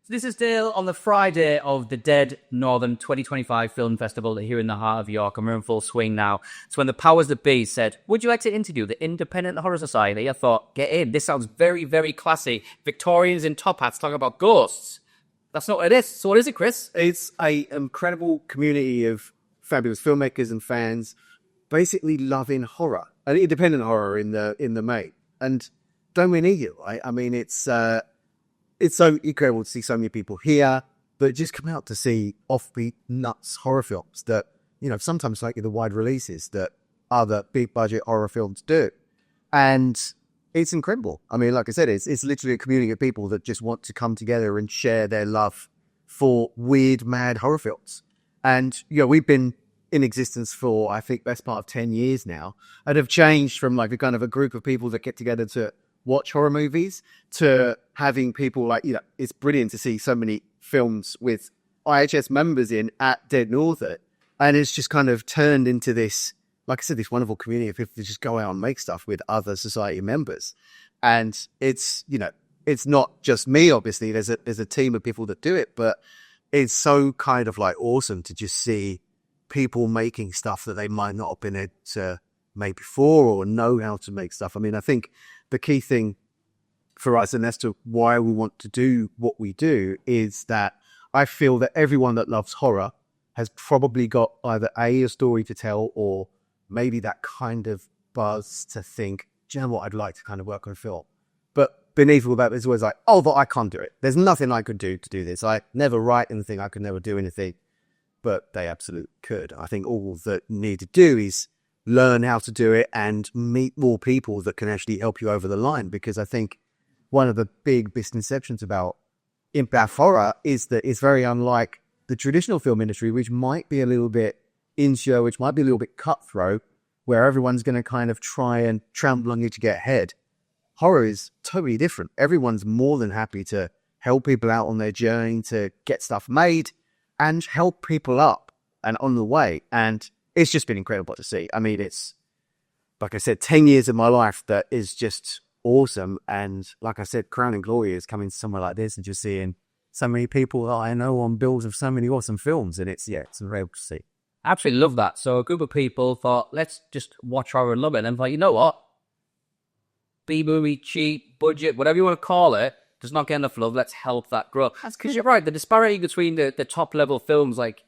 So this is still on the Friday of the Dead Northern 2025 Film Festival here in the heart of York, and we're in full swing now. It's when the powers that be said, would you like to interview the Independent Horror Society? I thought, get in. This sounds very, very classy. Victorians in top hats talking about ghosts. That's not what it is. So what is it, Chris? It's an incredible community of fabulous filmmakers and fans basically loving horror, and independent horror in the main. And don't we need it, right? I mean, it's so incredible to see so many people here that just come out to see offbeat, nuts horror films that, sometimes like the wide releases that other big budget horror films do. And it's incredible. I mean, like I said, it's literally a community of people that just want to come together and share their love for weird, mad horror films. And, we've been in existence for, I think, best part of 10 years now, and have changed from like a kind of a group of people that get together to watch horror movies to having people like, it's brilliant to see so many films with IHS members in at Dead Northern. And it's just kind of turned into this, like I said, this wonderful community of people that just go out and make stuff with other society members. And it's, it's not just me, obviously, there's a team of people that do it, but it's so kind of like awesome to just see people making stuff that they might not have been able to make before or know how to make stuff. I mean, I think the key thing for us, and as to why we want to do what we do, is that I feel that everyone that loves horror has probably got either a story to tell, or maybe that kind of buzz to think, do you know what, I'd like to kind of work on film. But beneath all that, there's always like, oh, but I can't do it. There's nothing I could do to do this. I never write anything. I could never do anything. But they absolutely could. I think all that you need to do is learn how to do it and meet more people that can actually help you over the line. Because I think one of the big misconceptions about impact horror is that it's very unlike the traditional film industry, which might be a little bit insular, which might be a little bit cutthroat, where everyone's going to kind of try and trample on you to get ahead. Horror is totally different. Everyone's more than happy to help people out on their journey to get stuff made and help people up and on the way. And it's just been incredible to see. I mean, it's, like I said, 10 years of my life that is just awesome. And like I said, crowning glory is coming somewhere like this and just seeing so many people that I know on bills of so many awesome films. And it's incredible to see. Absolutely love that. So a group of people thought, let's just watch horror and love it. And I'm like, you know what? B-movie, cheap, budget, whatever you want to call it, does not get enough love. Let's help that grow. That's because you're right. The disparity between the top level films like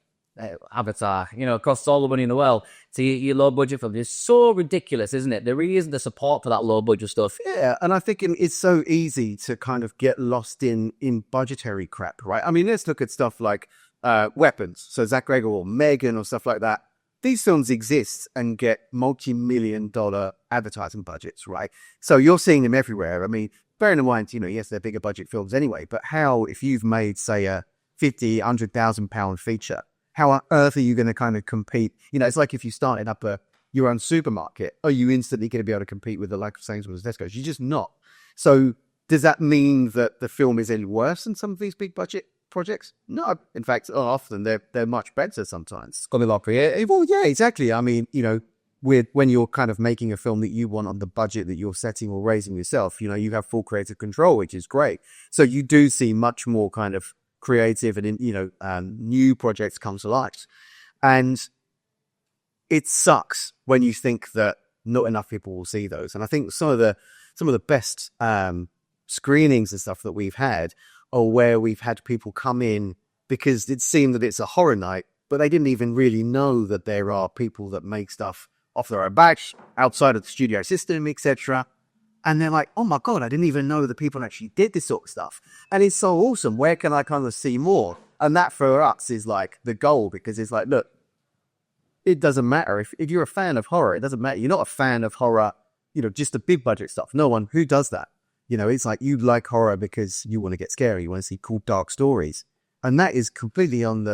Avatar, costs all the money in the world, to your low budget film is so ridiculous, isn't it? There really isn't the support for that low budget stuff. Yeah, and I think it's so easy to kind of get lost in budgetary crap, right? I mean, let's look at stuff like Weapons, so Zach Gregor or Megan or stuff like that. These films exist and get multi-million-dollar advertising budgets, right? So you're seeing them everywhere. I mean, bearing in mind, yes, they're bigger budget films anyway, but how, if you've made, say, a £50,000-100,000 feature, how on earth are you going to kind of compete? It's like if you started up your own supermarket, are you instantly going to be able to compete with the like of Sainsbury's or Tesco's? You're just not. So does that mean that the film is any worse than some of these big budget projects? No. In fact, often they're much better sometimes. It's got to be a lot creative. Well, yeah, exactly. I mean, when you're kind of making a film that you want on the budget that you're setting or raising yourself, you have full creative control, which is great. So you do see much more kind of creative and new projects come to light. And it sucks when you think that not enough people will see those. And I think some of the best screenings and stuff that we've had are where we've had people come in because it seemed that it's a horror night, but they didn't even really know that there are people that make stuff off their own batch, outside of the studio system, etc. And they're like, oh my God, I didn't even know that people actually did this sort of stuff. And it's so awesome. Where can I kind of see more? And that for us is like the goal, because it's like, look, it doesn't matter. If you're a fan of horror, it doesn't matter. You're not a fan of horror, just the big budget stuff. No one who does that. It's like you like horror because you want to get scary. You want to see cool, dark stories. And that is completely on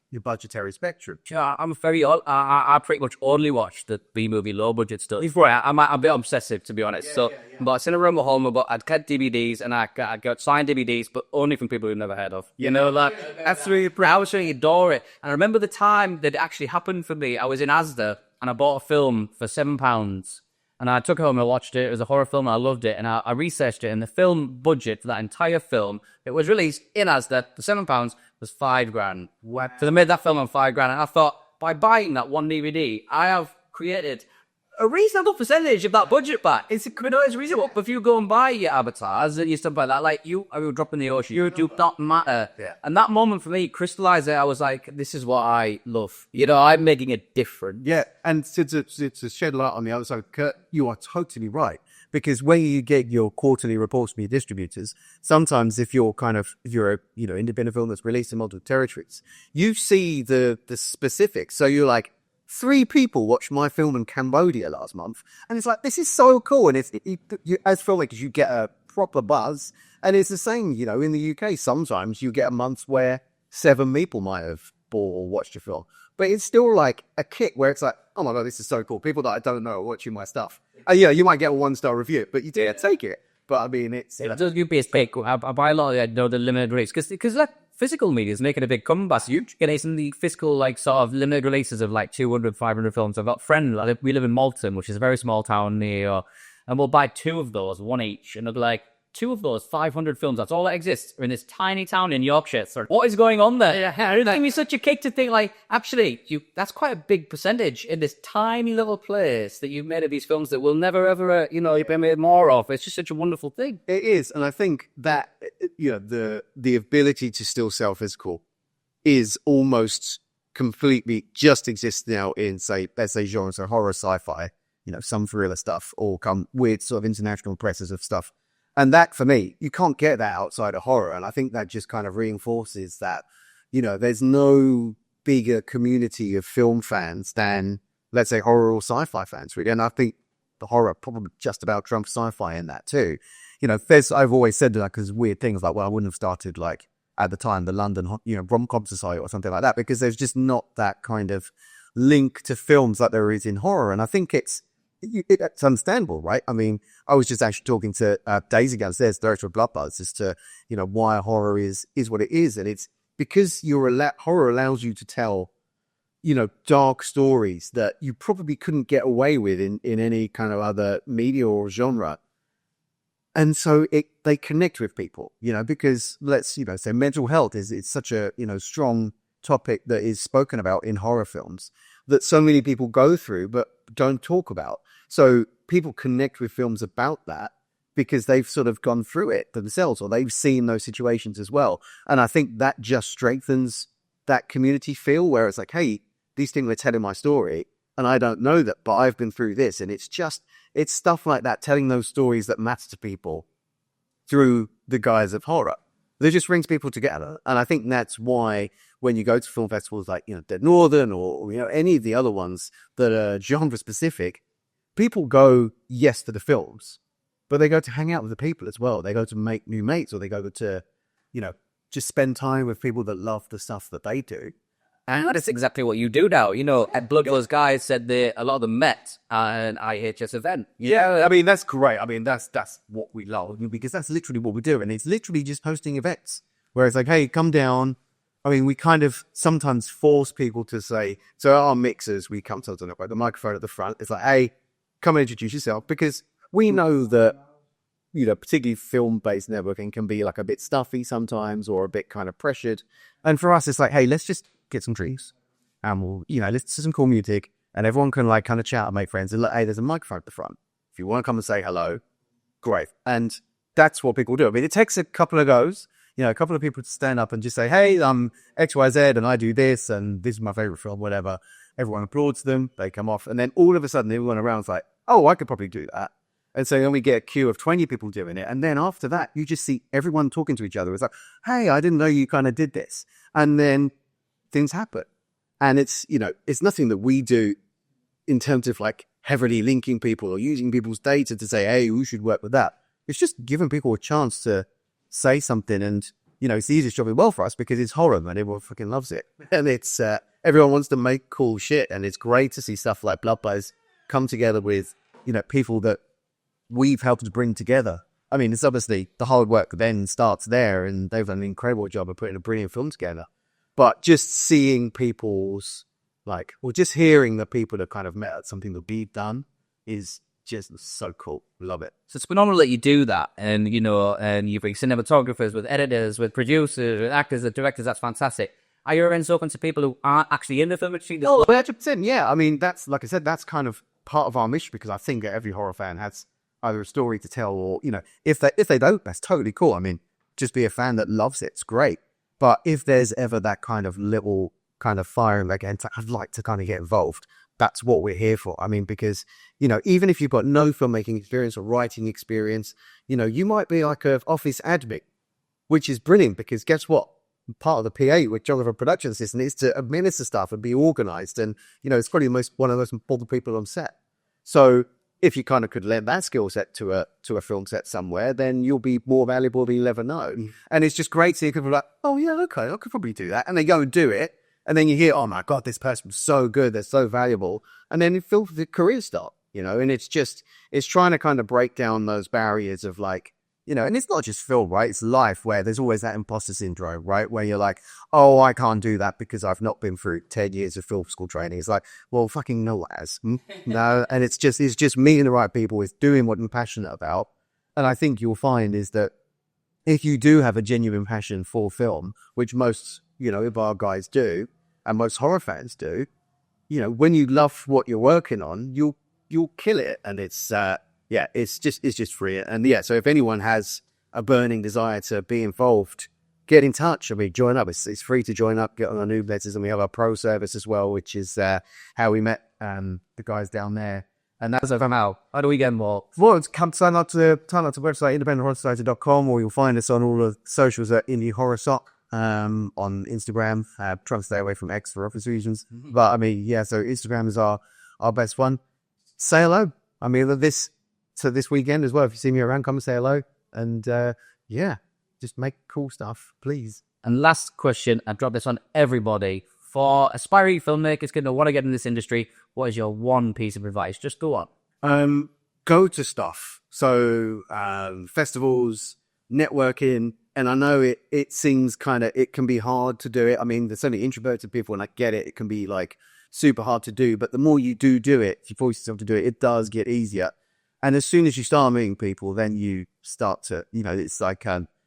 your budgetary spectrum. Yeah, I'm I pretty much only watch the B-movie low budget stuff. I'm a bit obsessive, to be honest. But I was in a room at home, I'd get DVDs and I got signed DVDs, but only from people we've never heard of. Absolutely, I was really adore it. And I remember the time that it actually happened for me. I was in Asda and I bought a film for £7. And I took it home and I watched it. It was a horror film and I loved it. And I researched it. And the film budget for that entire film, it was released in Asda for £7, was $5,000. What? So they made that film on $5,000. And I thought, by buying that one DVD, I have created a reasonable percentage of that budget back. It's reasonable. But if you go and buy your avatars and your stuff like that, like I will drop in the ocean. You do not matter. Yeah. And that moment for me crystallized it. I was like, this is what I love. I'm making a difference. Yeah, and to shed light on the other side, Kurt, you are totally right. Because when you get your quarterly reports from your distributors, sometimes if you're a independent film that's released in multiple territories, you see the specifics. So you're like, 3 people watched my film in Cambodia last month, and it's like, this is so cool. And you, as filmmakers, you get a proper buzz, and it's the same. In the UK, sometimes you get a month where 7 people might have bought or watched your film, but it's still like a kick where it's like, oh my god, this is so cool. People that I don't know are watching my stuff. You might get a 1-star review, but you did take it. But I mean, it's does give me a spec. I buy a lot of the limited release because like physical media is making a big comeback. So you get some of the physical sort of limited releases of 200, 500 films. I've got friends. We live in Malton, which is a very small town near, and we'll buy 2 of those, one each, and it'll be like 2 of those 500 films. That's all that exists in this tiny town in Yorkshire. So what is going on there? Yeah, it's giving me such a kick to think actually, that's quite a big percentage in this tiny little place that you've made of these films that will never ever, you've been made more of. It's just such a wonderful thing. It is, and I think that the ability to still sell physical is almost completely just exists now in let's say genres, so horror, sci-fi, some thriller stuff, or come weird sort of international presses of stuff. And that, for me, you can't get that outside of horror. And I think that just kind of reinforces that, there's no bigger community of film fans than, let's say, horror or sci-fi fans, really. And I think the horror probably just about trumps sci-fi in that too. I've always said that because weird things like, well, I wouldn't have started at the time, the London, Rom-Com Society or something like that, because there's just not that kind of link to films like there is in horror. And I think it's understandable, right? I mean, I was just actually talking to Daisy downstairs, director of Blood Buzz, as to why horror is what it is, and it's because horror allows you to tell dark stories that you probably couldn't get away with in any kind of other media or genre, and so they connect with people, because let's say mental health is such a strong topic that is spoken about in horror films that so many people go through but don't talk about. So people connect with films about that because they've sort of gone through it themselves, or they've seen those situations as well. And I think that just strengthens that community feel where it's like, hey, these things are telling my story and I don't know that, but I've been through this. And it's stuff like that, telling those stories that matter to people through the guise of horror, that just brings people together. And I think that's why when you go to film festivals like, Dead Northern or any of the other ones that are genre specific, people go, yes, to the films, but they go to hang out with the people as well. They go to make new mates, or they go to, just spend time with people that love the stuff that they do. And that's exactly what you do now. At Blood Buzz guys said a lot of them met at an IHS event. Yeah, I mean, that's great. I mean, that's what we love, because that's literally what we do. And it's literally just hosting events where it's like, hey, come down. I mean, we kind of sometimes force people to say, so our mixers, we come to the microphone at the front. It's like, hey, come and introduce yourself, because we know that, particularly film-based networking can be a bit stuffy sometimes, or a bit kind of pressured. And for us, it's like, hey, let's just get some drinks and we'll, listen to some cool music, and everyone can kind of chat and make friends. And hey, there's a microphone at the front. If you want to come and say hello, great. And that's what people do. I mean, it takes a couple of goes, a couple of people to stand up and just say, hey, I'm XYZ and I do this and this is my favorite film, whatever. Everyone applauds them, they come off, and then all of a sudden everyone around's like, oh, I could probably do that. And so then we get a queue of 20 people doing it. And then after that, you just see everyone talking to each other. It's like, hey, I didn't know you kind of did this. And then things happen. And it's nothing that we do in terms of heavily linking people or using people's data to say, hey, we should work with that. It's just giving people a chance to say something. And, it's the easiest job in the world for us because it's horror and everyone fucking loves it. And it's, everyone wants to make cool shit. And it's great to see stuff like Blood Buzz come together with, people that we've helped to bring together. I mean, it's obviously the hard work then starts there, and they've done an incredible job of putting a brilliant film together. But just seeing people's, or just hearing the people that kind of met at something that we've done is just so cool. Love it. So it's phenomenal that you do that, and and you bring cinematographers, with editors, with producers, with actors, and directors. That's fantastic. Are your events open to people who aren't actually in the film industry? Oh, 100%. Yeah. I mean, that's, like I said, that's kind of part of our mission, because I think that every horror fan has either a story to tell, or, if they don't, that's totally cool. I mean, just be a fan that loves it. It's great. But if there's ever that kind of little kind of fire again, I'd like to kind of get involved. That's what we're here for. I mean, because, even if you've got no filmmaking experience or writing experience, you might be like an office admin, which is brilliant, because guess what? Part of the PA with Jonathan production assistant is to administer stuff and be organized. And, it's probably one of the most important people on set. So if you kind of could lend that skill set to a film set somewhere, then you'll be more valuable than you'll ever know. And it's just great to see people like, oh yeah, okay, I could probably do that. And they go and do it. And then you hear, oh my God, this person's so good, they're so valuable. And then you feel the career start, and it's trying to kind of break down those barriers of like, and it's not just film, right? It's life, where there's always that imposter syndrome, right? Where you're like, oh, I can't do that because I've not been through 10 years of film school training. It's like, well, fucking no one has. No. And it's just meeting the right people with doing what I'm passionate about. And I think you'll find is that if you do have a genuine passion for film, which most, of our guys do, and most horror fans do, when you love what you're working on, you'll kill it. And it's just free. And so if anyone has a burning desire to be involved, get in touch. I mean, join up. It's free to join up, get on our newsletters, and we have our pro service as well, which is how we met the guys down there. And that's How do we get more? Well, sign up to the website, independenthorrorsociety.com, or you'll find us on all the socials at Indie Horror Sock, on Instagram. Trying to stay away from X for obvious reasons. But I mean, so Instagram is our best one. Say hello. I mean, this weekend as well, if you see me around, come and say hello. And just make cool stuff, please. And last question, I drop this on everybody. For aspiring filmmakers who want to get in this industry, what is your one piece of advice? Just go on. Go to stuff. So festivals, networking. And I know it seems it can be hard to do it. I mean, there's so many introverted people, and I get it. It can be like super hard to do. But the more you do it, if you force yourself to do it, it does get easier. And as soon as you start meeting people, then you start to, it's like,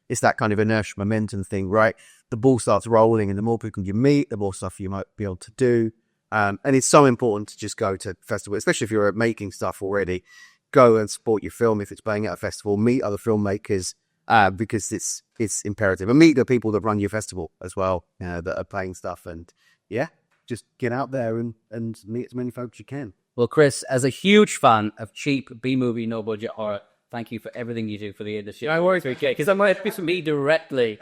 it's that kind of inertia momentum thing, right? The ball starts rolling, and the more people you meet, the more stuff you might be able to do. And it's so important to just go to festivals, especially if you're making stuff already. Go and support your film if it's playing at a festival. Meet other filmmakers, because it's imperative. And meet the people that run your festival as well, that are playing stuff. And just get out there and meet as many folks as you can. Well, Chris, as a huge fan of cheap B-movie, no-budget horror, thank you for everything you do for the industry. I worry, because that might be for me directly.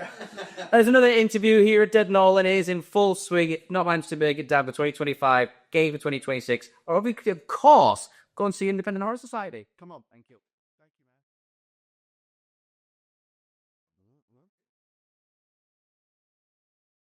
There's another interview here at Dead and All, and it is in full swing. Not managed to make it down for 2025, game for 2026, or of course, go and see Independent Horror Society. Come on, thank you.